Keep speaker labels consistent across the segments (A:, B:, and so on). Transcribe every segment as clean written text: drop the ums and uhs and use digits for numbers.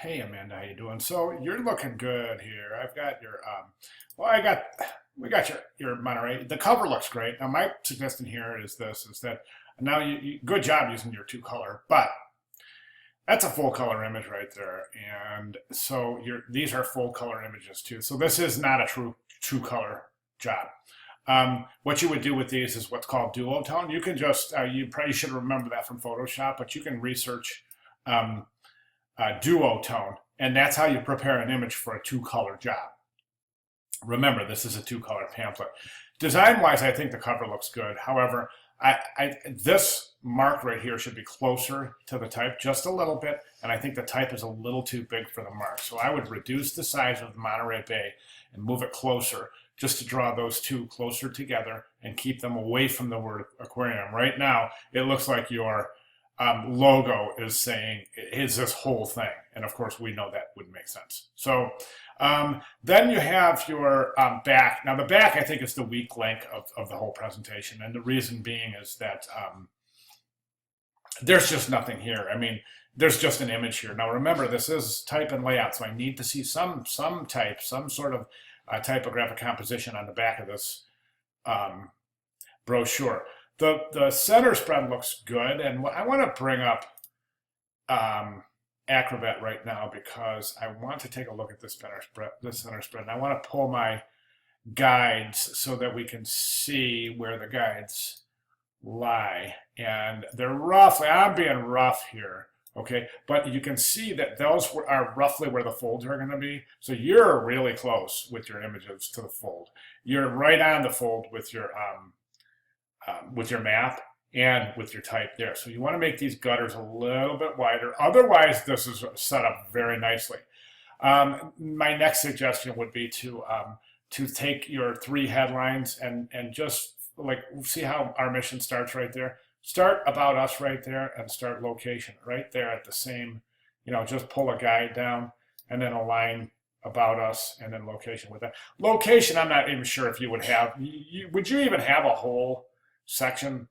A: Hey Amanda, how you doing? So you're looking good here. I've got your well, we got your Monterey. The cover looks great. Now my suggestion here is that now good job using your two color, but that's a full color image right there. And so these are full color images too. So this is not a true color job. What you would do with these is what's called duotone. You can just you probably should remember that from Photoshop, but you can research um, duotone, and that's how you prepare an image for a two-color job. Remember, this is a two-color pamphlet. Design-wise, I think the cover looks good. However, this mark right here should be closer to the type just a little bit, and I think the type is a little too big for the mark. So I would reduce the size of the Monterey Bay and move it closer just to draw those two closer together and keep them away from the word aquarium. Right now, it looks like your logo is saying is this whole thing, and of course we know that wouldn't make sense. So then you have your back. Now the back, I think, is the weak link of the whole presentation, and the reason being is that there's just nothing here. I mean, there's just an image here. Now remember, this is type and layout, so I need to see some type, some sort of typographic composition on the back of this brochure. The center spread looks good, and I want to bring up Acrobat right now because I want to take a look at this center spread, and I want to pull my guides so that we can see where the guides lie. And they're roughly, I'm being rough here, okay? But you can see that those are roughly where the folds are going to be. So you're really close with your images to the fold. You're right on the fold with your map and with your type there. So you want to make these gutters a little bit wider. Otherwise, this is set up very nicely. My next suggestion would be to take your three headlines and just like see how our mission starts right there. Start about us right there and start location right there at the same, just pull a guide down and then align about us and then location with that. Location, I'm not even sure if you would have, would you even have a whole section?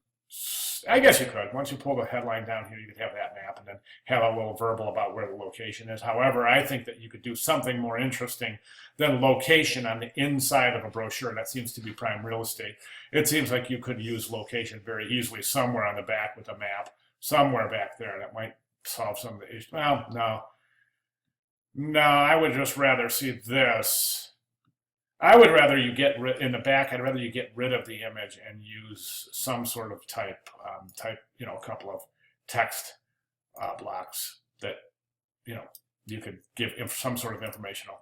A: I guess you could. Once you pull the headline down here, you could have that map and then have a little verbal about where the location is. However, I think that you could do something more interesting than location on the inside of a brochure. That seems to be prime real estate. It seems like you could use location very easily somewhere on the back with a map, somewhere back there. That might solve some of the issues. Well, no, I would just rather see this. I would rather you in the back. I'd rather you get rid of the image and use some sort of type, a couple of text blocks that, you could give some sort of informational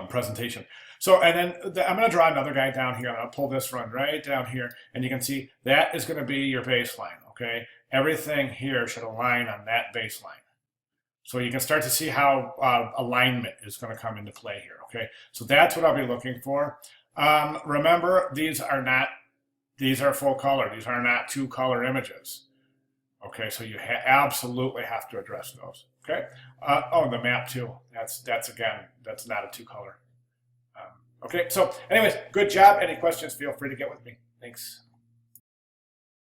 A: presentation. So, and then I'm going to draw another guy down here. I'll pull this run right down here, and you can see that is going to be your baseline. Okay, everything here should align on that baseline. So you can start to see how alignment is going to come into play here, okay? So that's what I'll be looking for. Remember, these are full color. These are not two color images, okay? So you absolutely have to address those, okay? The map too. That's not a two color. Okay, so anyways, good job. Any questions, feel free to get with me. Thanks.